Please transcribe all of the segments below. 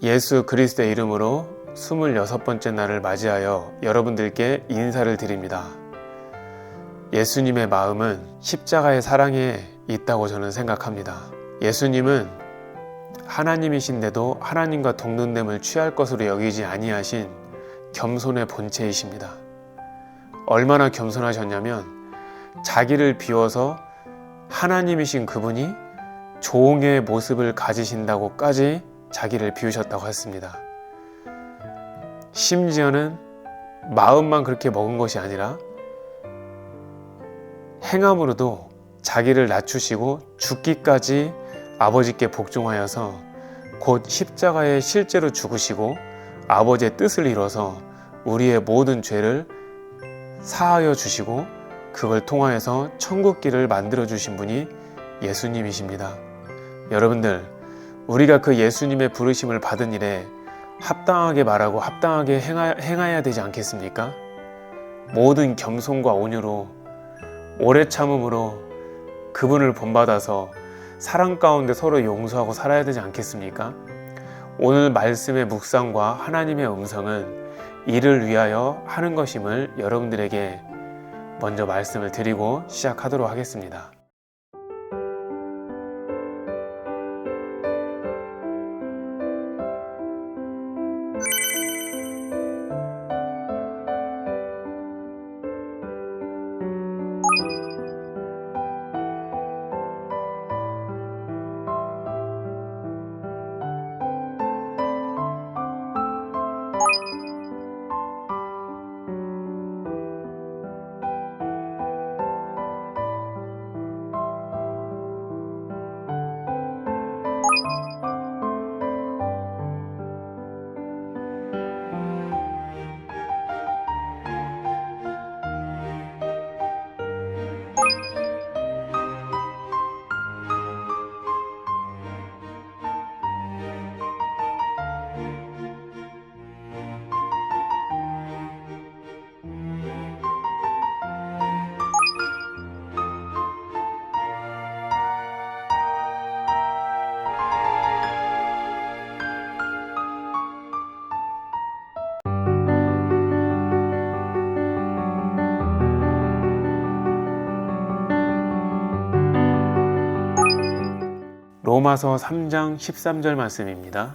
예수 그리스도의 이름으로 26번째 날을 맞이하여 여러분들께 인사를 드립니다. 예수님의 마음은 십자가의 사랑에 있다고 저는 생각합니다. 예수님은 하나님이신데도 하나님과 동등됨을 취할 것으로 여기지 아니하신 겸손의 본체이십니다. 얼마나 겸손하셨냐면 자기를 비워서 하나님이신 그분이 종의 모습을 가지신다고까지 자기를 비우셨다고 했습니다. 심지어는 마음만 그렇게 먹은 것이 아니라 행함으로도 자기를 낮추시고 죽기까지 아버지께 복종하여서 곧 십자가에 실제로 죽으시고 아버지의 뜻을 이뤄서 우리의 모든 죄를 사하여 주시고 그걸 통하여서 천국길을 만들어 주신 분이 예수님이십니다. 여러분들, 우리가 그 예수님의 부르심을 받은 일에 합당하게 말하고 합당하게 행해야 되지 않겠습니까? 모든 겸손과 온유로 오래 참음으로 그분을 본받아서 사랑 가운데 서로 용서하고 살아야 되지 않겠습니까? 오늘 말씀의 묵상과 하나님의 음성은 이를 위하여 하는 것임을 여러분들에게 먼저 말씀을 드리고 시작하도록 하겠습니다. 로마서 3장 13절 말씀입니다.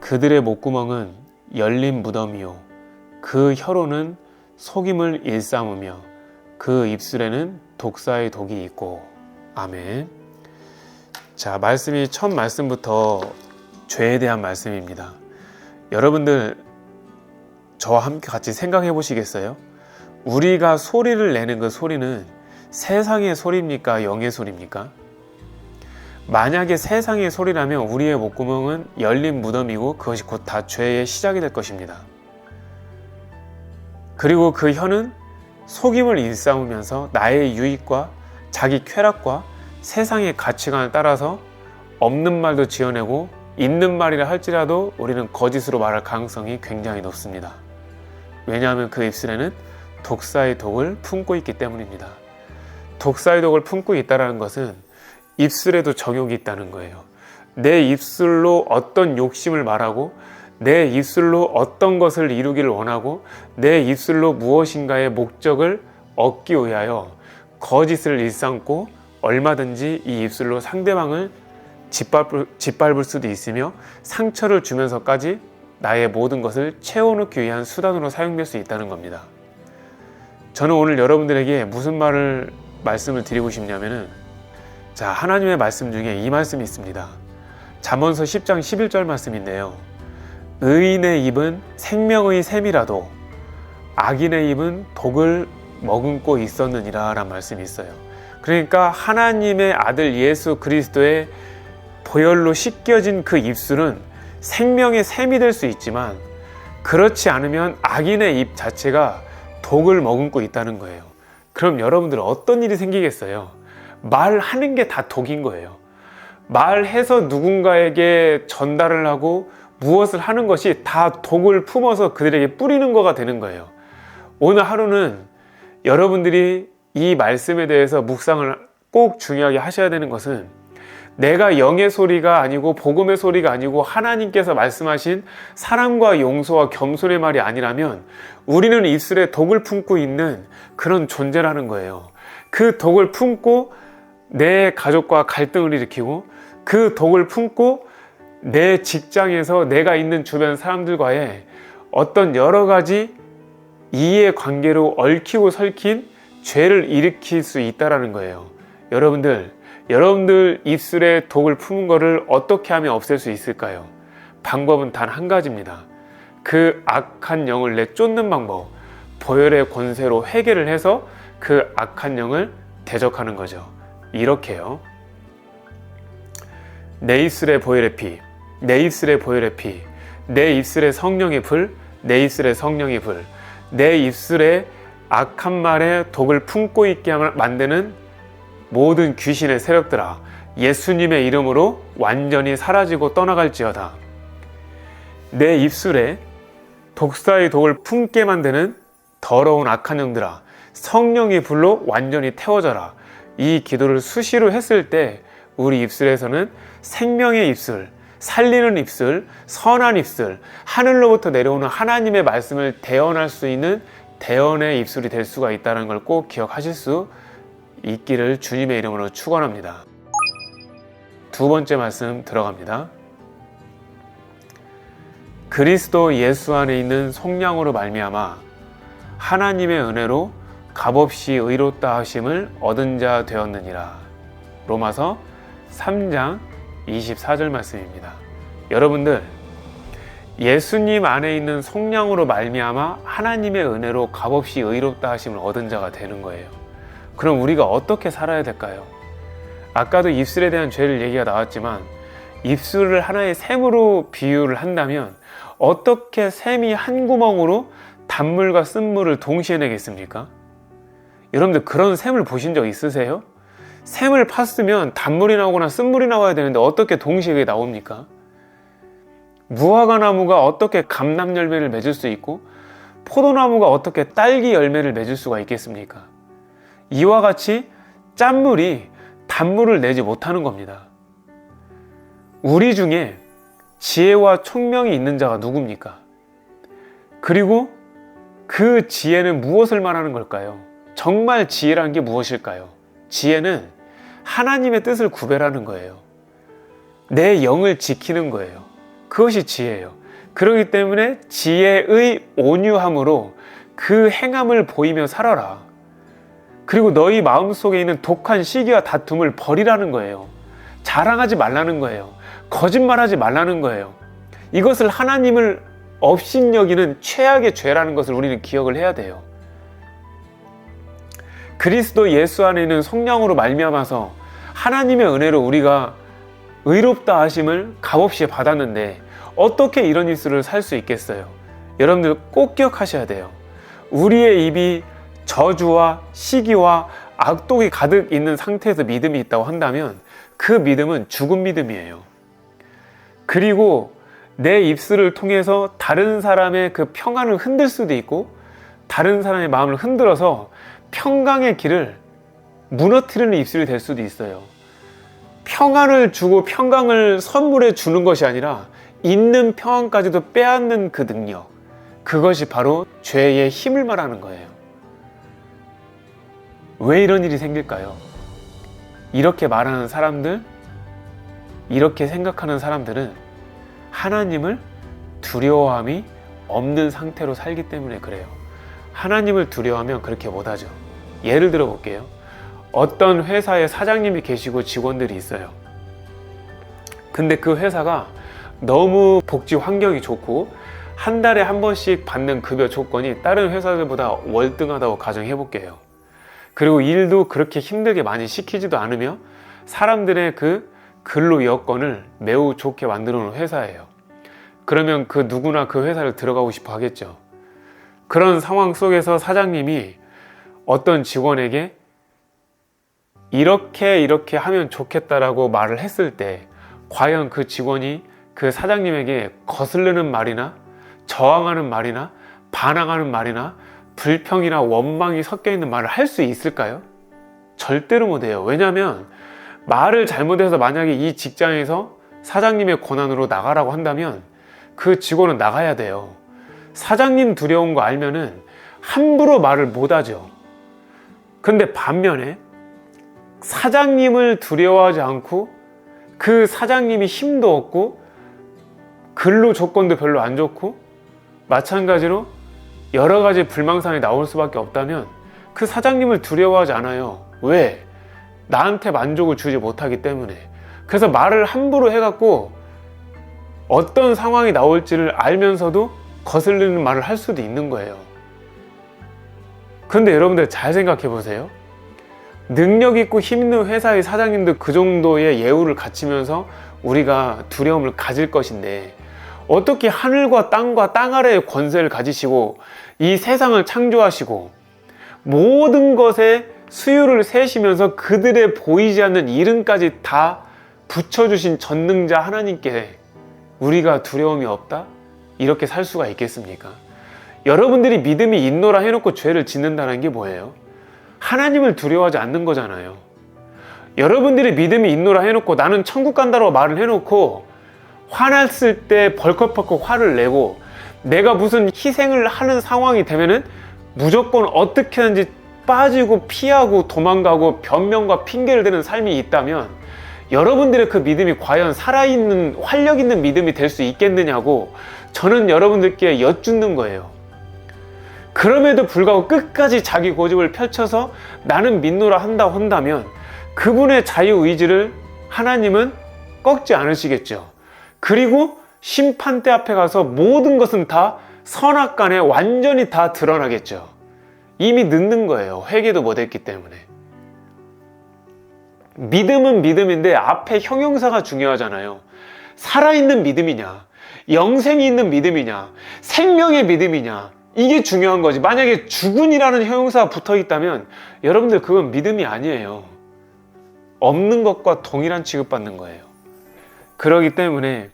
그들의 목구멍은 열린 무덤이요 그 혀로는 속임을 일삼으며 그 입술에는 독사의 독이 있고. 아멘. 자, 말씀이 첫 말씀부터 죄에 대한 말씀입니다. 여러분들, 저와 함께 같이 생각해 보시겠어요? 우리가 소리를 내는 그 소리는 세상의 소리입니까? 영의 소리입니까? 만약에 세상의 소리라면 우리의 목구멍은 열린 무덤이고 그것이 곧 다 죄의 시작이 될 것입니다. 그리고 그 혀는 속임을 일삼으면서 나의 유익과 자기 쾌락과 세상의 가치관을 따라서 없는 말도 지어내고 있는 말이라 할지라도 우리는 거짓으로 말할 가능성이 굉장히 높습니다. 왜냐하면 그 입술에는 독사의 독을 품고 있기 때문입니다. 독사의 독을 품고 있다는 것은 입술에도 정욕이 있다는 거예요. 내 입술로 어떤 욕심을 말하고 내 입술로 어떤 것을 이루기를 원하고 내 입술로 무엇인가의 목적을 얻기 위하여 거짓을 일삼고 얼마든지 이 입술로 상대방을 짓밟을 수도 있으며 상처를 주면서까지 나의 모든 것을 채워넣기 위한 수단으로 사용될 수 있다는 겁니다. 저는 오늘 여러분들에게 무슨 말씀을 드리고 싶냐면은, 자, 하나님의 말씀 중에 이 말씀이 있습니다. 잠언서 10장 11절 말씀인데요. 의인의 입은 생명의 샘이라도 악인의 입은 독을 머금고 있었느니라 라는 말씀이 있어요. 그러니까 하나님의 아들 예수 그리스도의 보혈로 씻겨진 그 입술은 생명의 샘이 될 수 있지만 그렇지 않으면 악인의 입 자체가 독을 머금고 있다는 거예요. 그럼 여러분들은 어떤 일이 생기겠어요? 말하는 게 다 독인 거예요. 말해서 누군가에게 전달을 하고 무엇을 하는 것이 다 독을 품어서 그들에게 뿌리는 거가 되는 거예요. 오늘 하루는 여러분들이 이 말씀에 대해서 묵상을 꼭 중요하게 하셔야 되는 것은 내가 영의 소리가 아니고 복음의 소리가 아니고 하나님께서 말씀하신 사랑과 용서와 겸손의 말이 아니라면 우리는 입술에 독을 품고 있는 그런 존재라는 거예요. 그 독을 품고 내 가족과 갈등을 일으키고 그 독을 품고 내 직장에서 내가 있는 주변 사람들과의 어떤 여러 가지 이해관계로 얽히고 설킨 죄를 일으킬 수 있다는 거예요. 여러분들 입술에 독을 품은 거를 어떻게 하면 없앨 수 있을까요? 방법은 단 한 가지입니다. 그 악한 영을 내쫓는 방법, 보혈의 권세로 회개를 해서 그 악한 영을 대적하는 거죠. 이렇게요. 내 입술에 보혈의 피, 내 입술에 보혈의 피, 내 입술에 성령의 불, 내 입술에 성령의 불, 내 입술에 악한 말에 독을 품고 있게 만드는 모든 귀신의 세력들아, 예수님의 이름으로 완전히 사라지고 떠나갈지어다. 내 입술에 독사의 독을 품게 만드는 더러운 악한 영들아, 성령의 불로 완전히 태워져라. 이 기도를 수시로 했을 때 우리 입술에서는 생명의 입술, 살리는 입술, 선한 입술, 하늘로부터 내려오는 하나님의 말씀을 대언할 수 있는 대언의 입술이 될 수가 있다는 걸 꼭 기억하실 수 있기를 주님의 이름으로 축원합니다. 두 번째 말씀 들어갑니다. 그리스도 예수 안에 있는 속량으로 말미암아 하나님의 은혜로 값없이 의롭다 하심을 얻은 자 되었느니라. 로마서 3장 24절 말씀입니다. 여러분들, 예수님 안에 있는 속량으로 말미암아 하나님의 은혜로 값없이 의롭다 하심을 얻은 자가 되는 거예요. 그럼 우리가 어떻게 살아야 될까요? 아까도 입술에 대한 죄를 얘기가 나왔지만 입술을 하나의 샘으로 비유를 한다면 어떻게 샘이 한 구멍으로 단물과 쓴물을 동시에 내겠습니까? 여러분들 그런 샘을 보신 적 있으세요? 샘을 팠으면 단물이 나오거나 쓴물이 나와야 되는데 어떻게 동시에 그게 나옵니까? 무화과 나무가 어떻게 감람 열매를 맺을 수 있고 포도나무가 어떻게 딸기 열매를 맺을 수가 있겠습니까? 이와 같이 짠물이 단물을 내지 못하는 겁니다. 우리 중에 지혜와 총명이 있는 자가 누굽니까? 그리고 그 지혜는 무엇을 말하는 걸까요? 정말 지혜란 게 무엇일까요? 지혜는 하나님의 뜻을 구별하는 거예요. 내 영을 지키는 거예요. 그것이 지혜예요. 그렇기 때문에 지혜의 온유함으로 그 행함을 보이며 살아라. 그리고 너희 마음속에 있는 독한 시기와 다툼을 버리라는 거예요. 자랑하지 말라는 거예요. 거짓말하지 말라는 거예요. 이것을 하나님을 업신여기는 최악의 죄라는 것을 우리는 기억을 해야 돼요. 그리스도 예수 안에 있는 속량으로 말미암아서 하나님의 은혜로 우리가 의롭다 하심을 값없이 받았는데 어떻게 이런 입술을 살 수 있겠어요? 여러분들 꼭 기억하셔야 돼요. 우리의 입이 저주와 시기와 악독이 가득 있는 상태에서 믿음이 있다고 한다면 그 믿음은 죽은 믿음이에요. 그리고 내 입술을 통해서 다른 사람의 그 평안을 흔들 수도 있고 다른 사람의 마음을 흔들어서 평강의 길을 무너뜨리는 입술이 될 수도 있어요. 평안을 주고 평강을 선물해 주는 것이 아니라 있는 평안까지도 빼앗는 그 능력, 그것이 바로 죄의 힘을 말하는 거예요. 왜 이런 일이 생길까요? 이렇게 말하는 사람들, 이렇게 생각하는 사람들은 하나님을 두려워함이 없는 상태로 살기 때문에 그래요. 하나님을 두려워하면 그렇게 못하죠. 예를 들어 볼게요. 어떤 회사에 사장님이 계시고 직원들이 있어요. 근데 그 회사가 너무 복지 환경이 좋고 한 달에 한 번씩 받는 급여 조건이 다른 회사들보다 월등하다고 가정해 볼게요. 그리고 일도 그렇게 힘들게 많이 시키지도 않으며 사람들의 그 근로 여건을 매우 좋게 만들어 놓은 회사예요. 그러면 그 누구나 그 회사를 들어가고 싶어 하겠죠. 그런 상황 속에서 사장님이 어떤 직원에게 이렇게 하면 좋겠다라고 말을 했을 때 과연 그 직원이 그 사장님에게 거스르는 말이나 저항하는 말이나 반항하는 말이나 불평이나 원망이 섞여 있는 말을 할 수 있을까요? 절대로 못해요. 왜냐하면 말을 잘못해서 만약에 이 직장에서 사장님의 권한으로 나가라고 한다면 그 직원은 나가야 돼요. 사장님 두려운 거 알면은 함부로 말을 못 하죠. 근데 반면에 사장님을 두려워하지 않고 그 사장님이 힘도 없고 근로 조건도 별로 안 좋고 마찬가지로 여러 가지 불만사항이 나올 수밖에 없다면 그 사장님을 두려워하지 않아요. 왜? 나한테 만족을 주지 못하기 때문에. 그래서 말을 함부로 해갖고 어떤 상황이 나올지를 알면서도 거슬리는 말을 할 수도 있는 거예요. 근데 여러분들 잘 생각해 보세요. 능력 있고 힘 있는 회사의 사장님도 그 정도의 예우를 갖추면서 우리가 두려움을 가질 것인데 어떻게 하늘과 땅 아래의 권세를 가지시고 이 세상을 창조하시고 모든 것에 수유를 세시면서 그들의 보이지 않는 이름까지 다 붙여주신 전능자 하나님께 우리가 두려움이 없다? 이렇게 살 수가 있겠습니까? 여러분들이 믿음이 있노라 해놓고 죄를 짓는다는 게 뭐예요? 하나님을 두려워하지 않는 거잖아요. 여러분들이 믿음이 있노라 해놓고 나는 천국 간다고 말을 해놓고 화났을 때 벌컥벌컥 화를 내고 내가 무슨 희생을 하는 상황이 되면은 무조건 어떻게든지 빠지고 피하고 도망가고 변명과 핑계를 대는 삶이 있다면 여러분들의 그 믿음이 과연 살아있는 활력 있는 믿음이 될 수 있겠느냐고 저는 여러분들께 여쭙는 거예요. 그럼에도 불구하고 끝까지 자기 고집을 펼쳐서 나는 믿노라 한다면 그분의 자유의지를 하나님은 꺾지 않으시겠죠. 그리고 심판대 앞에 가서 모든 것은 다 선악간에 완전히 다 드러나겠죠. 이미 늦는 거예요. 회개도 못했기 때문에. 믿음은 믿음인데 앞에 형용사가 중요하잖아요. 살아있는 믿음이냐, 영생이 있는 믿음이냐, 생명의 믿음이냐, 이게 중요한 거지. 만약에 죽은이라는 형용사가 붙어 있다면 여러분들 그건 믿음이 아니에요. 없는 것과 동일한 취급받는 거예요. 그렇기 때문에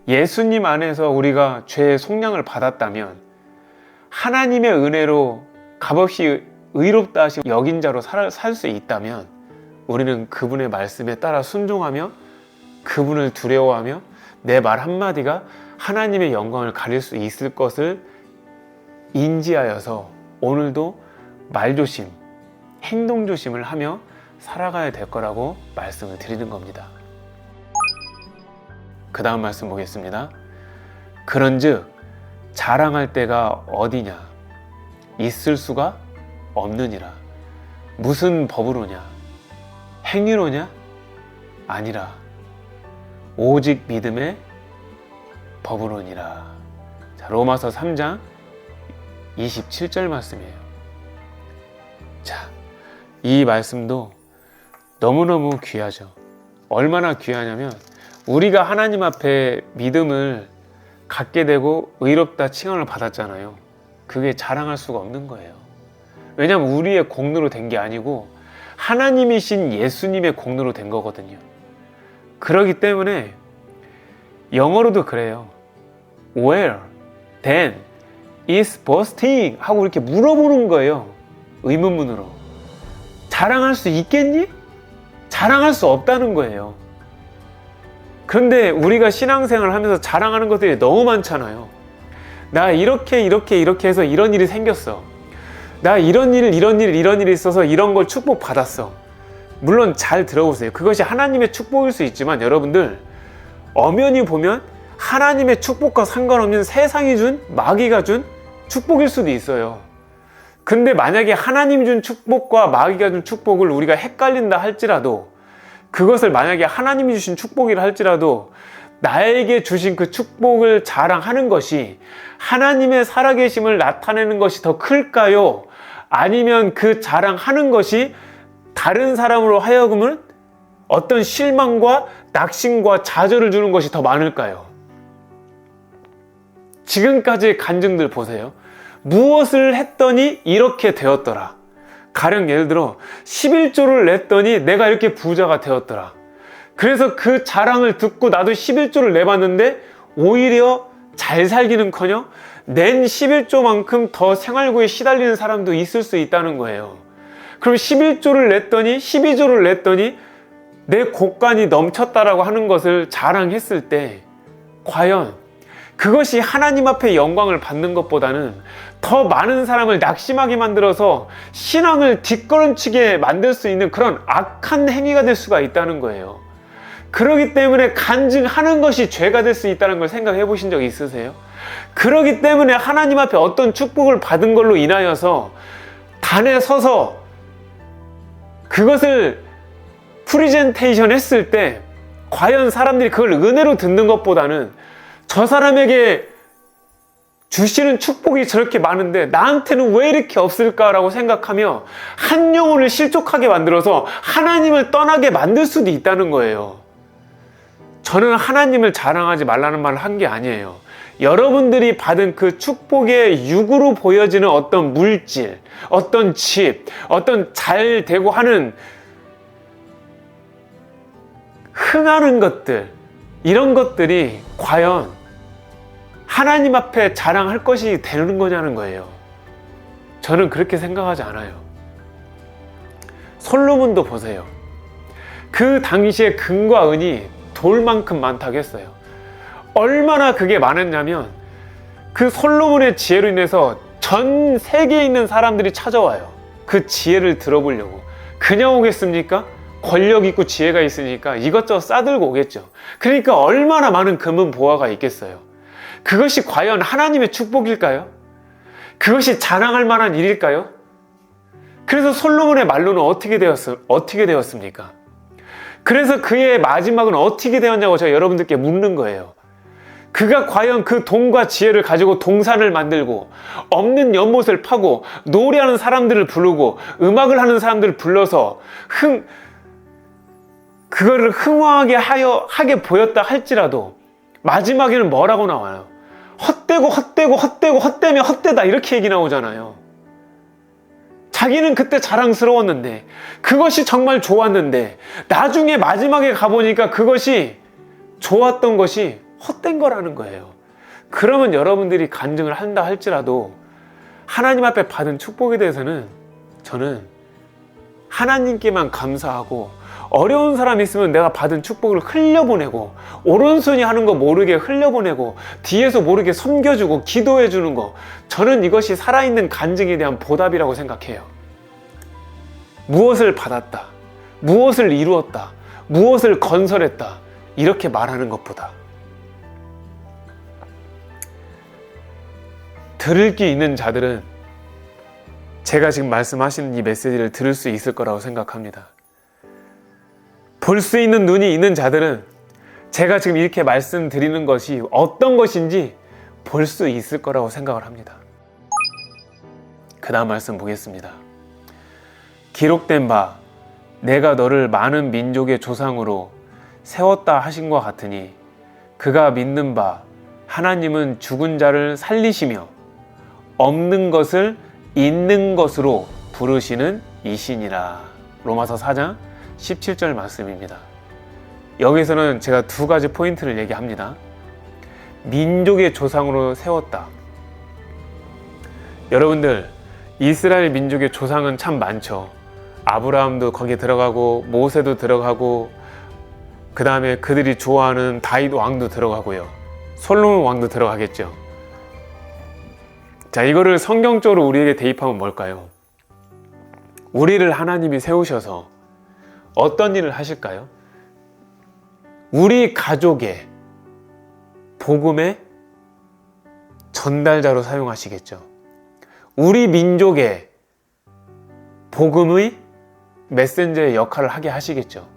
예수님 안에서 우리가 죄의 속량을 받았다면 하나님의 은혜로 값없이 의롭다 하신 여긴 자로 살 수 있다면 우리는 그분의 말씀에 따라 순종하며 그분을 두려워하며 내 말 한마디가 하나님의 영광을 가릴 수 있을 것을 인지하여서 오늘도 말조심, 행동조심을 하며 살아가야 될 거라고 말씀을 드리는 겁니다. 그 다음 말씀 보겠습니다. 그런즉 자랑할 때가 어디냐? 있을 수가 없느니라. 무슨 법으로냐? 행위로냐? 아니라 오직 믿음의 법으로니라. 자, 로마서 3장 27절 말씀이에요. 자, 이 말씀도 너무너무 귀하죠. 얼마나 귀하냐면 우리가 하나님 앞에 믿음을 갖게 되고 의롭다 칭함을 받았잖아요. 그게 자랑할 수가 없는 거예요. 왜냐하면 우리의 공로로 된 게 아니고 하나님이신 예수님의 공로로 된 거거든요. 그렇기 때문에 영어로도 그래요. Where, then, is boasting? 하고 이렇게 물어보는 거예요. 의문문으로. 자랑할 수 있겠니? 자랑할 수 없다는 거예요. 그런데 우리가 신앙생활을 하면서 자랑하는 것들이 너무 많잖아요. 나 이렇게 해서 이런 일이 생겼어. 나 이런 일이 있어서 이런 걸 축복받았어. 물론 잘 들어보세요. 그것이 하나님의 축복일 수 있지만 여러분들 엄연히 보면 하나님의 축복과 상관없는 세상이 준, 마귀가 준 축복일 수도 있어요. 근데 만약에 하나님이 준 축복과 마귀가 준 축복을 우리가 헷갈린다 할지라도 그것을 만약에 하나님이 주신 축복이라 할지라도 나에게 주신 그 축복을 자랑하는 것이 하나님의 살아계심을 나타내는 것이 더 클까요? 아니면 그 자랑하는 것이 다른 사람으로 하여금은 어떤 실망과 낙심과 좌절을 주는 것이 더 많을까요? 지금까지의 간증들 보세요. 무엇을 했더니 이렇게 되었더라. 가령 예를 들어 11조를 냈더니 내가 이렇게 부자가 되었더라. 그래서 그 자랑을 듣고 나도 11조를 내봤는데 오히려 잘 살기는커녕 낸 11조만큼 더 생활고에 시달리는 사람도 있을 수 있다는 거예요. 그럼 11조를 냈더니 12조를 냈더니 내 곳간이 넘쳤다라고 하는 것을 자랑했을 때 과연 그것이 하나님 앞에 영광을 받는 것보다는 더 많은 사람을 낙심하게 만들어서 신앙을 뒷걸음치게 만들 수 있는 그런 악한 행위가 될 수가 있다는 거예요. 그렇기 때문에 간증하는 것이 죄가 될 수 있다는 걸 생각해 보신 적 있으세요? 그렇기 때문에 하나님 앞에 어떤 축복을 받은 걸로 인하여서 단에 서서 그것을 프리젠테이션 했을 때 과연 사람들이 그걸 은혜로 듣는 것보다는 저 사람에게 주시는 축복이 저렇게 많은데 나한테는 왜 이렇게 없을까라고 생각하며 한 영혼을 실족하게 만들어서 하나님을 떠나게 만들 수도 있다는 거예요. 저는 하나님을 자랑하지 말라는 말을 한 게 아니에요. 여러분들이 받은 그 축복의 육으로 보여지는 어떤 물질, 어떤 집, 어떤 잘 되고 하는 흥하는 것들, 이런 것들이 과연 하나님 앞에 자랑할 것이 되는 거냐는 거예요. 저는 그렇게 생각하지 않아요. 솔로몬도 보세요. 그 당시에 금과 은이 돌만큼 많다고 했어요. 얼마나 그게 많았냐면 그 솔로몬의 지혜로 인해서 전 세계에 있는 사람들이 찾아와요. 그 지혜를 들어보려고. 그냥 오겠습니까? 권력 있고 지혜가 있으니까 이것저것 싸들고 오겠죠. 그러니까 얼마나 많은 금은 보화가 있겠어요. 그것이 과연 하나님의 축복일까요? 그것이 자랑할 만한 일일까요? 그래서 솔로몬의 말로는 어떻게 되었습니까? 그래서 그의 마지막은 어떻게 되었냐고 제가 여러분들께 묻는 거예요. 그가 과연 그 돈과 지혜를 가지고 동산을 만들고 없는 연못을 파고 노래하는 사람들을 부르고 음악을 하는 사람들을 불러서 그거를 흥황하게 하게 보였다 할지라도 마지막에는 뭐라고 나와요? 헛되며 헛되다 이렇게 얘기 나오잖아요. 자기는 그때 자랑스러웠는데 그것이 정말 좋았는데 나중에 마지막에 가보니까 그것이 좋았던 것이 헛된 거라는 거예요. 그러면 여러분들이 간증을 한다 할지라도 하나님 앞에 받은 축복에 대해서는 저는 하나님께만 감사하고 어려운 사람이 있으면 내가 받은 축복을 흘려보내고 오른손이 하는 거 모르게 흘려보내고 뒤에서 모르게 섬겨주고 기도해주는 거, 저는 이것이 살아있는 간증에 대한 보답이라고 생각해요. 무엇을 받았다, 무엇을 이루었다, 무엇을 건설했다 이렇게 말하는 것보다 들을 게 있는 자들은 제가 지금 말씀하시는 이 메시지를 들을 수 있을 거라고 생각합니다. 볼 수 있는 눈이 있는 자들은 제가 지금 이렇게 말씀드리는 것이 어떤 것인지 볼 수 있을 거라고 생각을 합니다. 그 다음 말씀 보겠습니다. 기록된 바 내가 너를 많은 민족의 조상으로 세웠다 하신 것 같으니 그가 믿는 바 하나님은 죽은 자를 살리시며 없는 것을 있는 것으로 부르시는 이시니라. 로마서 4장 17절 말씀입니다. 여기서는 제가 두 가지 포인트를 얘기합니다. 민족의 조상으로 세웠다. 여러분들, 이스라엘 민족의 조상은 참 많죠. 아브라함도 거기에 들어가고 모세도 들어가고 그 다음에 그들이 좋아하는 다윗 왕도 들어가고요. 솔로몬 왕도 들어가겠죠. 자, 이거를 성경적으로 우리에게 대입하면 뭘까요? 우리를 하나님이 세우셔서 어떤 일을 하실까요? 우리 가족의 복음의 전달자로 사용하시겠죠. 우리 민족의 복음의 메신저의 역할을 하게 하시겠죠.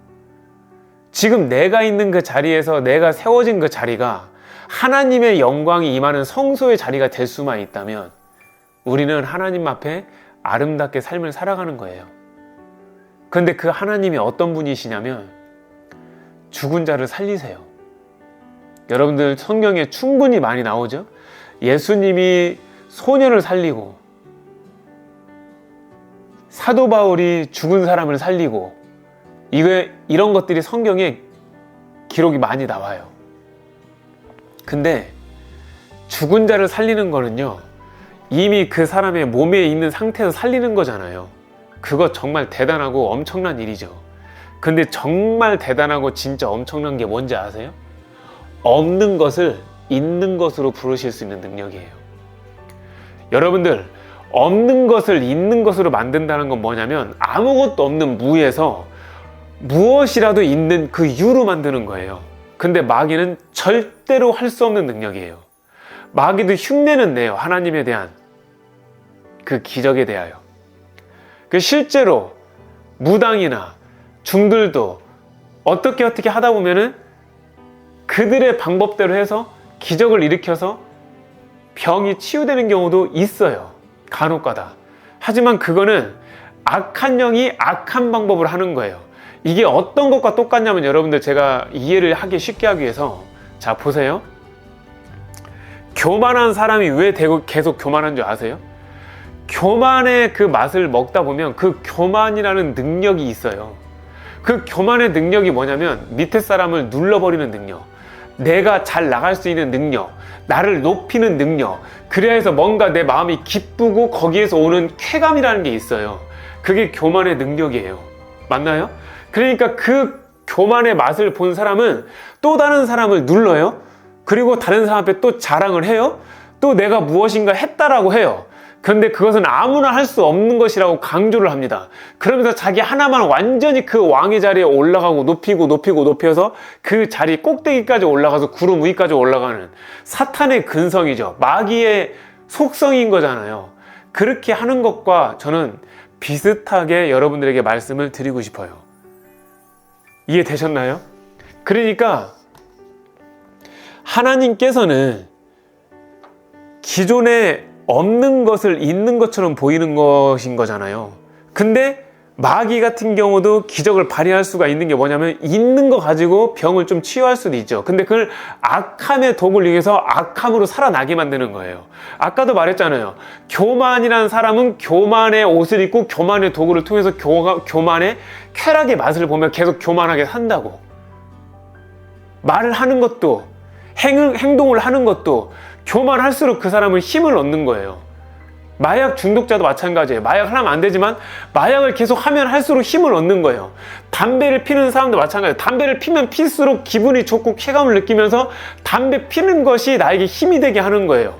지금 내가 있는 그 자리에서 내가 세워진 그 자리가 하나님의 영광이 임하는 성소의 자리가 될 수만 있다면 우리는 하나님 앞에 아름답게 삶을 살아가는 거예요. 그런데 그 하나님이 어떤 분이시냐면 죽은 자를 살리세요. 여러분들 성경에 충분히 많이 나오죠? 예수님이 소년을 살리고 사도 바울이 죽은 사람을 살리고 이런 것들이 성경에 기록이 많이 나와요. 근데 죽은 자를 살리는 거는요, 이미 그 사람의 몸에 있는 상태에서 살리는 거잖아요. 그거 정말 대단하고 엄청난 일이죠. 근데 정말 대단하고 진짜 엄청난 게 뭔지 아세요? 없는 것을 있는 것으로 부르실 수 있는 능력이에요. 여러분들, 없는 것을 있는 것으로 만든다는 건 뭐냐면 아무것도 없는 무에서 무엇이라도 있는 그 유로 만드는 거예요. 근데 마귀는 절대로 할 수 없는 능력이에요. 마귀도 흉내는 내요. 하나님에 대한 그 기적에 대하여. 실제로 무당이나 중들도 어떻게 하다 보면은 그들의 방법대로 해서 기적을 일으켜서 병이 치유되는 경우도 있어요. 간혹가다. 하지만 그거는 악한 영이 악한 방법을 하는 거예요. 이게 어떤 것과 똑같냐면 여러분들, 제가 이해를 하기 쉽게 하기 위해서, 자 보세요. 교만한 사람이 왜 계속 교만한 줄 아세요? 교만의 그 맛을 먹다 보면 그 교만이라는 능력이 있어요. 그 교만의 능력이 뭐냐면 밑에 사람을 눌러버리는 능력, 내가 잘 나갈 수 있는 능력, 나를 높이는 능력, 그래야 해서 뭔가 내 마음이 기쁘고 거기에서 오는 쾌감이라는 게 있어요. 그게 교만의 능력이에요. 맞나요? 그러니까 그 교만의 맛을 본 사람은 또 다른 사람을 눌러요. 그리고 다른 사람 앞에 또 자랑을 해요. 또 내가 무엇인가 했다라고 해요. 그런데 그것은 아무나 할 수 없는 것이라고 강조를 합니다. 그러면서 자기 하나만 완전히 그 왕의 자리에 올라가고 높여서 그 자리 꼭대기까지 올라가서 구름 위까지 올라가는 사탄의 근성이죠. 마귀의 속성인 거잖아요. 그렇게 하는 것과 저는 비슷하게 여러분들에게 말씀을 드리고 싶어요. 이해되셨나요? 그러니까 하나님께서는 기존에 없는 것을 있는 것처럼 보이는 것인 거잖아요. 근데 마귀 같은 경우도 기적을 발휘할 수가 있는 게 뭐냐면 있는 거 가지고 병을 좀 치유할 수도 있죠. 근데 그걸 악함의 도구를 이용해서 악함으로 살아나게 만드는 거예요. 아까도 말했잖아요. 교만이라는 사람은 교만의 옷을 입고 교만의 도구를 통해서 교만의 쾌락의 맛을 보며 계속 교만하게 산다고. 말을 하는 것도 행동을 하는 것도 교만할수록 그 사람은 힘을 얻는 거예요. 마약 중독자도 마찬가지예요. 마약을 하면 안 되지만 마약을 계속 하면 할수록 힘을 얻는 거예요. 담배를 피는 사람도 마찬가지예요. 담배를 피면 필수록 기분이 좋고 쾌감을 느끼면서 담배 피는 것이 나에게 힘이 되게 하는 거예요.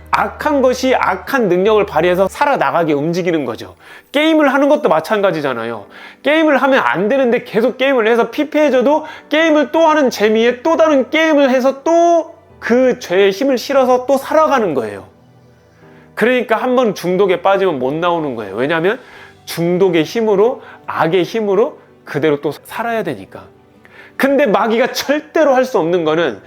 악한 것이 악한 능력을 발휘해서 살아나가게 움직이는 거죠. 게임을 하는 것도 마찬가지잖아요. 게임을 하면 안 되는데 계속 게임을 해서 피폐해져도 게임을 또 하는 재미에 또 다른 게임을 해서 또 그 죄의 힘을 실어서 또 살아가는 거예요. 그러니까 한번 중독에 빠지면 못 나오는 거예요. 왜냐하면 중독의 힘으로, 악의 힘으로 그대로 또 살아야 되니까. 근데 마귀가 절대로 할 수 없는 거는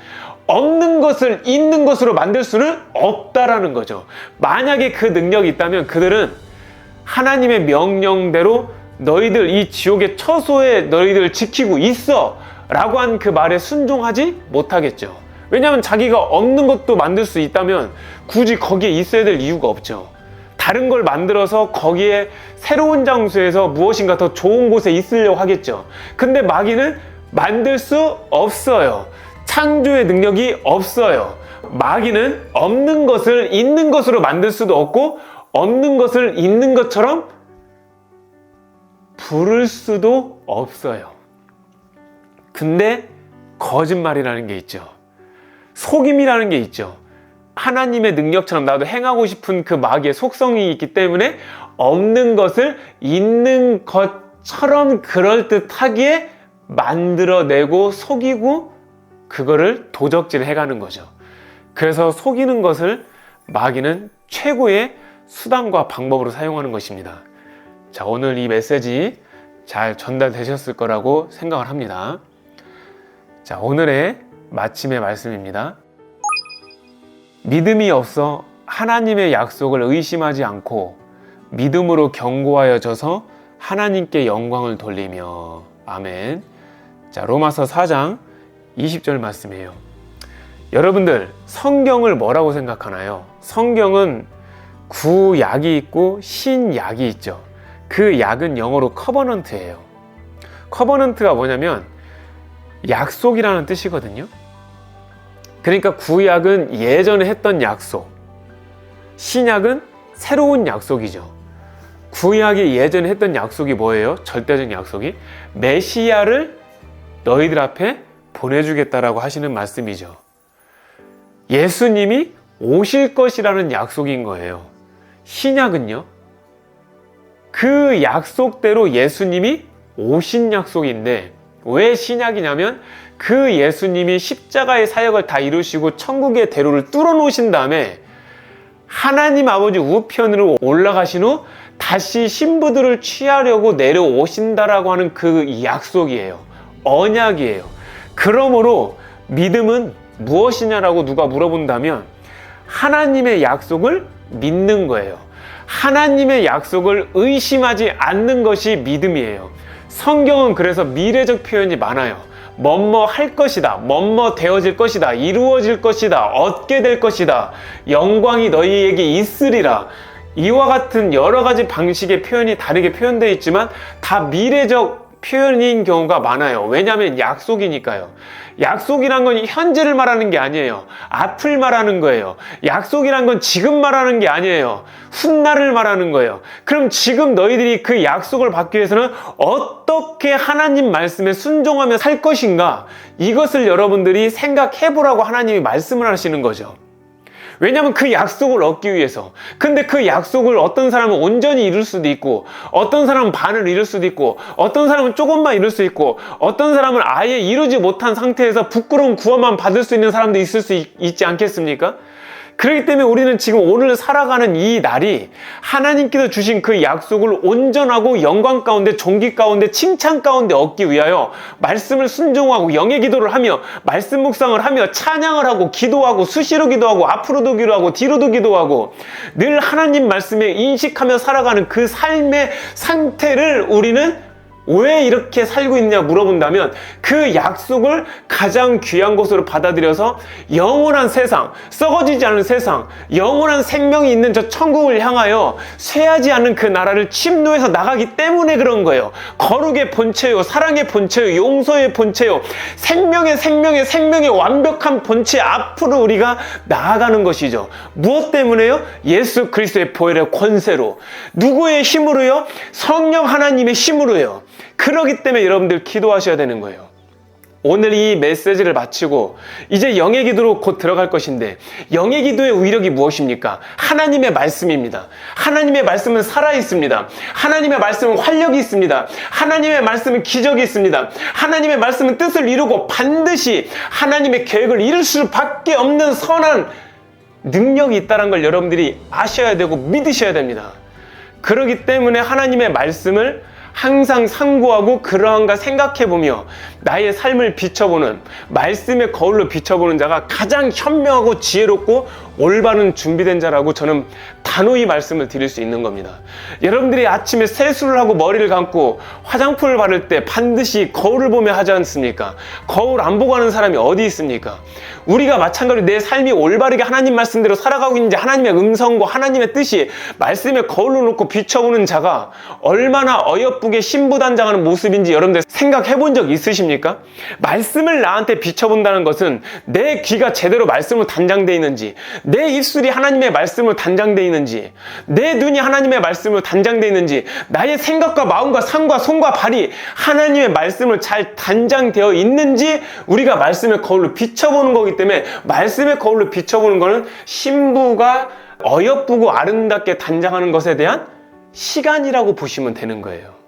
없는 것을 있는 것으로 만들 수는 없다라는 거죠. 만약에 그 능력이 있다면 그들은 하나님의 명령대로 너희들 이 지옥의 처소에 너희들 지키고 있어 라고 한 그 말에 순종하지 못하겠죠. 왜냐하면 자기가 없는 것도 만들 수 있다면 굳이 거기에 있어야 될 이유가 없죠. 다른 걸 만들어서 거기에 새로운 장소에서 무엇인가 더 좋은 곳에 있으려고 하겠죠. 근데 마귀는 만들 수 없어요. 창조의 능력이 없어요. 마귀는 없는 것을 있는 것으로 만들 수도 없고 없는 것을 있는 것처럼 부를 수도 없어요. 근데 거짓말이라는 게 있죠. 속임이라는 게 있죠. 하나님의 능력처럼 나도 행하고 싶은 그 마귀의 속성이 있기 때문에 없는 것을 있는 것처럼 그럴듯하게 만들어내고 속이고 그거를 도적질 해가는 거죠. 그래서 속이는 것을 마귀는 최고의 수단과 방법으로 사용하는 것입니다. 자, 오늘 이 메시지 잘 전달되셨을 거라고 생각을 합니다. 자, 오늘의 마침의 말씀입니다. 믿음이 없어 하나님의 약속을 의심하지 않고 믿음으로 견고하여져서 하나님께 영광을 돌리며. 아멘. 자, 로마서 4장 20절 말씀이에요. 여러분들, 성경을 뭐라고 생각하나요? 성경은 구약이 있고 신약이 있죠. 그 약은 영어로 커버넌트예요. 커버넌트가 뭐냐면 약속이라는 뜻이거든요. 그러니까 구약은 예전에 했던 약속, 신약은 새로운 약속이죠. 구약이 예전에 했던 약속이 뭐예요? 절대적인 약속이 메시아를 너희들 앞에 보내주겠다라고 하시는 말씀이죠. 예수님이 오실 것이라는 약속인 거예요. 신약은요, 그 약속대로 예수님이 오신 약속인데, 왜 신약이냐면 그 예수님이 십자가의 사역을 다 이루시고 천국의 대로를 뚫어 놓으신 다음에 하나님 아버지 우편으로 올라가신 후 다시 신부들을 취하려고 내려오신다라고 하는 그 약속이에요. 언약이에요. 그러므로 믿음은 무엇이냐라고 누가 물어본다면 하나님의 약속을 믿는 거예요. 하나님의 약속을 의심하지 않는 것이 믿음이에요. 성경은 그래서 미래적 표현이 많아요. 뭐뭐 할 것이다, 뭐뭐 되어질 것이다, 이루어질 것이다, 얻게 될 것이다, 영광이 너희에게 있으리라. 이와 같은 여러 가지 방식의 표현이 다르게 표현되어 있지만 다 미래적 표현인 경우가 많아요. 왜냐하면 약속이니까요. 약속이란 건 현재를 말하는 게 아니에요. 앞을 말하는 거예요. 약속이란 건 지금 말하는 게 아니에요. 훗날을 말하는 거예요. 그럼 지금 너희들이 그 약속을 받기 위해서는 어떻게 하나님 말씀에 순종하며 살 것인가? 이것을 여러분들이 생각해 보라고 하나님이 말씀을 하시는 거죠. 왜냐하면 그 약속을 얻기 위해서. 근데 그 약속을 어떤 사람은 온전히 이룰 수도 있고, 어떤 사람은 반을 이룰 수도 있고, 어떤 사람은 조금만 이룰 수 있고, 어떤 사람은 아예 이루지 못한 상태에서 부끄러운 구원만 받을 수 있는 사람도 있을 수 있지 않겠습니까? 그렇기 때문에 우리는 지금 오늘 살아가는 이 날이 하나님께서 주신 그 약속을 온전하고 영광 가운데, 존귀 가운데, 칭찬 가운데 얻기 위하여 말씀을 순종하고 영의 기도를 하며 말씀 묵상을 하며 찬양을 하고 기도하고 수시로 기도하고 앞으로도 기도하고 뒤로도 기도하고 늘 하나님 말씀에 인식하며 살아가는 그 삶의 상태를 우리는 왜 이렇게 살고 있냐 물어본다면 그 약속을 가장 귀한 것으로 받아들여서 영원한 세상, 썩어지지 않은 세상, 영원한 생명이 있는 저 천국을 향하여 쇠하지 않는 그 나라를 침노해서 나가기 때문에 그런 거예요. 거룩의 본체요, 사랑의 본체요, 용서의 본체요, 생명의 완벽한 본체 앞으로 우리가 나아가는 것이죠. 무엇 때문에요? 예수 그리스도의 보혈의 권세로. 누구의 힘으로요? 성령 하나님의 힘으로요. 그렇기 때문에 여러분들 기도하셔야 되는 거예요. 오늘 이 메시지를 마치고 이제 영의 기도로 곧 들어갈 것인데, 영의 기도의 위력이 무엇입니까? 하나님의 말씀입니다. 하나님의 말씀은 살아있습니다. 하나님의 말씀은 활력이 있습니다. 하나님의 말씀은 기적이 있습니다. 하나님의 말씀은 뜻을 이루고 반드시 하나님의 계획을 이룰 수밖에 없는 선한 능력이 있다는 걸 여러분들이 아셔야 되고 믿으셔야 됩니다. 그렇기 때문에 하나님의 말씀을 항상 상고하고 그러한가 생각해보며 나의 삶을 비춰보는, 말씀의 거울로 비춰보는 자가 가장 현명하고 지혜롭고 올바른 준비된 자라고 저는 단호히 말씀을 드릴 수 있는 겁니다. 여러분들이 아침에 세수를 하고 머리를 감고 화장품을 바를 때 반드시 거울을 보며 하지 않습니까? 거울 안 보고 하는 사람이 어디 있습니까? 우리가 마찬가지로 내 삶이 올바르게 하나님 말씀대로 살아가고 있는지, 하나님의 음성과 하나님의 뜻이 말씀에 거울로 놓고 비춰보는 자가 얼마나 어여쁘게 신부단장하는 모습인지 여러분들 생각해 본 적 있으십니까? 말씀을 나한테 비춰본다는 것은 내 귀가 제대로 말씀으로 단장되어 있는지, 내 입술이 하나님의 말씀으로 단장되어 있는지, 내 눈이 하나님의 말씀으로 단장되어 있는지, 나의 생각과 마음과 상과 손과 발이 하나님의 말씀을 잘 단장되어 있는지 우리가 말씀의 거울로 비춰보는 거기 때문에, 말씀의 거울로 비춰보는 것은 신부가 어여쁘고 아름답게 단장하는 것에 대한 시간이라고 보시면 되는 거예요.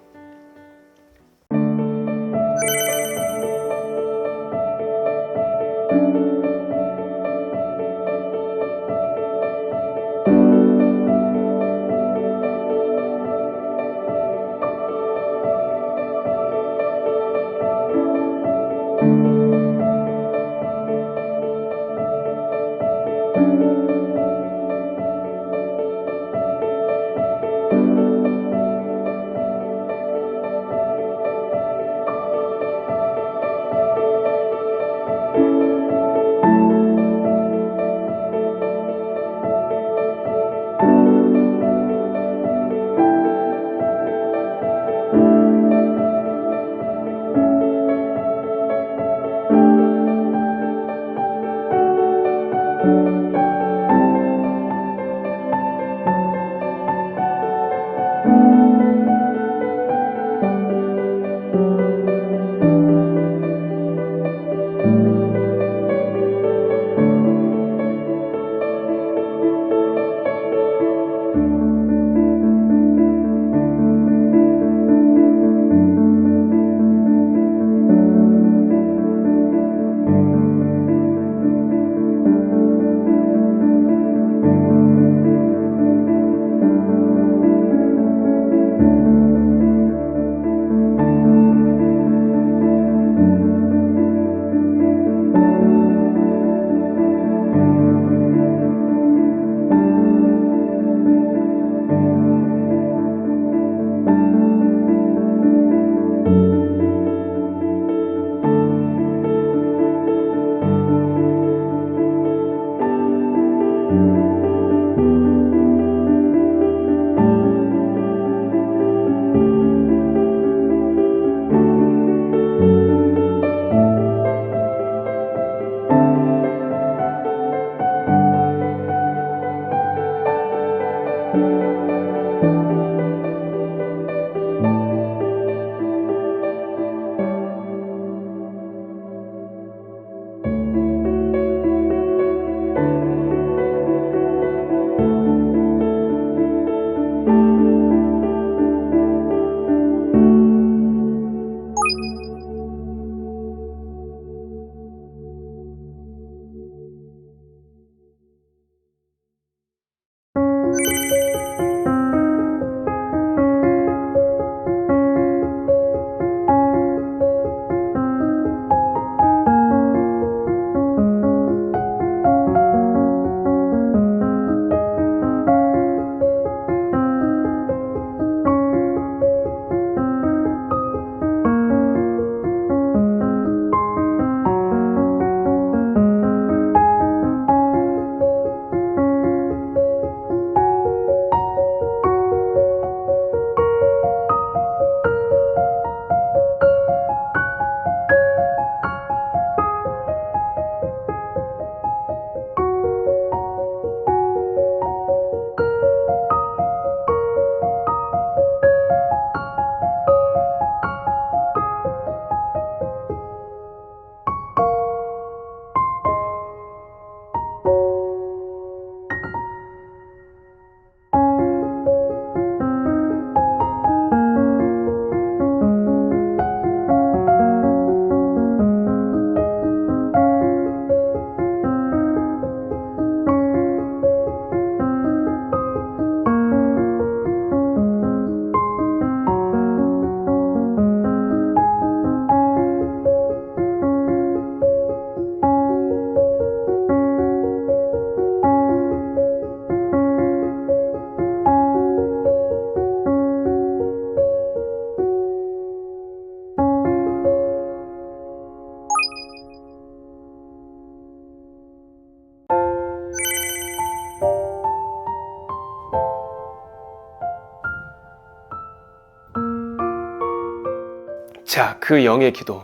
자, 그 영의 기도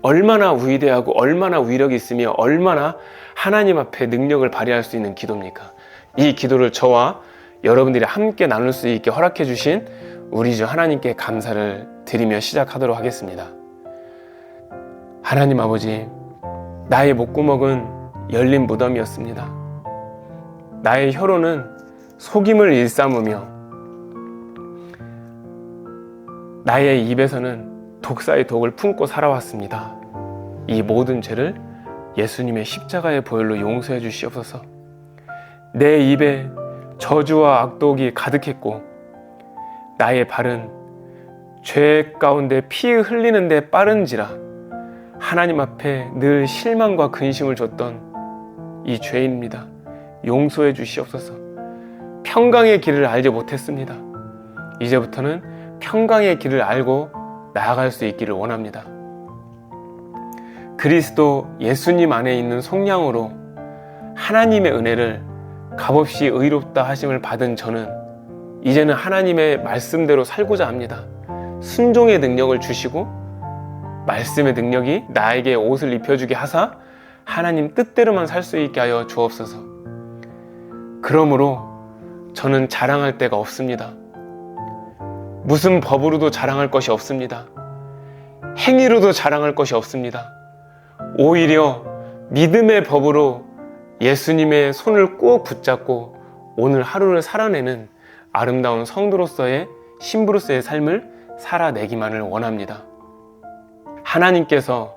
얼마나 위대하고 얼마나 위력이 있으며 얼마나 하나님 앞에 능력을 발휘할 수 있는 기도입니까? 이 기도를 저와 여러분들이 함께 나눌 수 있게 허락해 주신 우리 주 하나님께 감사를 드리며 시작하도록 하겠습니다. 하나님 아버지, 나의 목구멍은 열린 무덤이었습니다. 나의 혀로는 속임을 일삼으며 나의 입에서는 독사의 독을 품고 살아왔습니다. 이 모든 죄를 예수님의 십자가의 보혈로 용서해 주시옵소서. 내 입에 저주와 악독이 가득했고 나의 발은 죄 가운데 피 흘리는데 빠른지라 하나님 앞에 늘 실망과 근심을 줬던 이 죄인입니다. 용서해 주시옵소서. 평강의 길을 알지 못했습니다. 이제부터는 평강의 길을 알고 나아갈 수 있기를 원합니다. 그리스도 예수님 안에 있는 속량으로 하나님의 은혜를 값없이 의롭다 하심을 받은 저는 이제는 하나님의 말씀대로 살고자 합니다. 순종의 능력을 주시고 말씀의 능력이 나에게 옷을 입혀주게 하사 하나님 뜻대로만 살 수 있게 하여 주옵소서. 그러므로 저는 자랑할 데가 없습니다. 무슨 법으로도 자랑할 것이 없습니다. 행위로도 자랑할 것이 없습니다. 오히려 믿음의 법으로 예수님의 손을 꼭 붙잡고 오늘 하루를 살아내는 아름다운 성도로서의 신부로서의 삶을 살아내기만을 원합니다. 하나님께서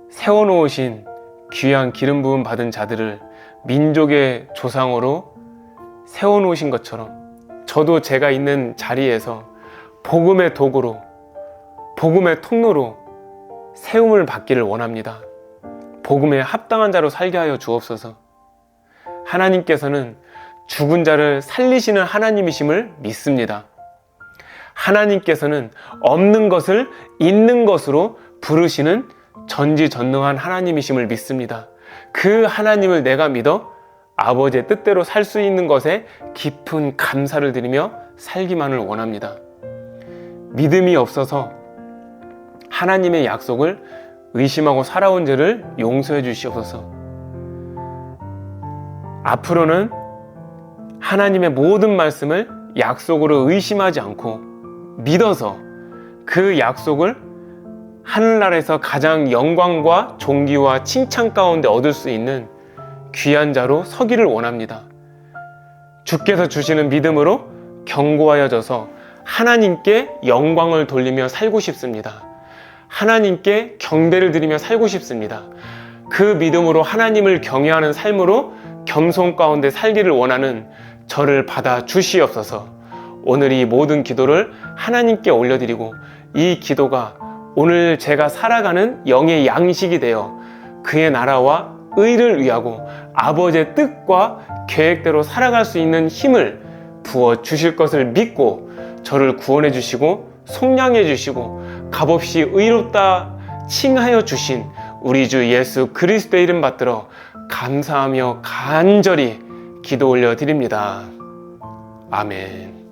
세워놓으신 귀한 기름 부음 받은 자들을 민족의 조상으로 세워놓으신 것처럼 저도 제가 있는 자리에서 복음의 도구로, 복음의 통로로 세움을 받기를 원합니다. 복음에 합당한 자로 살게 하여 주옵소서. 하나님께서는 죽은 자를 살리시는 하나님이심을 믿습니다. 하나님께서는 없는 것을 있는 것으로 부르시는 전지전능한 하나님이심을 믿습니다. 그 하나님을 내가 믿어 아버지의 뜻대로 살 수 있는 것에 깊은 감사를 드리며 살기만을 원합니다. 믿음이 없어서 하나님의 약속을 의심하고 살아온 죄를 용서해 주시옵소서. 앞으로는 하나님의 모든 말씀을 약속으로 의심하지 않고 믿어서 그 약속을 하늘나라에서 가장 영광과 존귀와 칭찬 가운데 얻을 수 있는 귀한 자로 서기를 원합니다. 주께서 주시는 믿음으로 견고하여져서 하나님께 영광을 돌리며 살고 싶습니다. 하나님께 경배를 드리며 살고 싶습니다. 그 믿음으로 하나님을 경외하는 삶으로 겸손 가운데 살기를 원하는 저를 받아 주시옵소서. 오늘 이 모든 기도를 하나님께 올려드리고 이 기도가 오늘 제가 살아가는 영의 양식이 되어 그의 나라와 의를 위하고 아버지의 뜻과 계획대로 살아갈 수 있는 힘을 부어 주실 것을 믿고 저를 구원해 주시고 속량해 주시고 값없이 의롭다 칭하여 주신 우리 주 예수 그리스도의 이름 받들어 감사하며 간절히 기도 올려 드립니다. 아멘.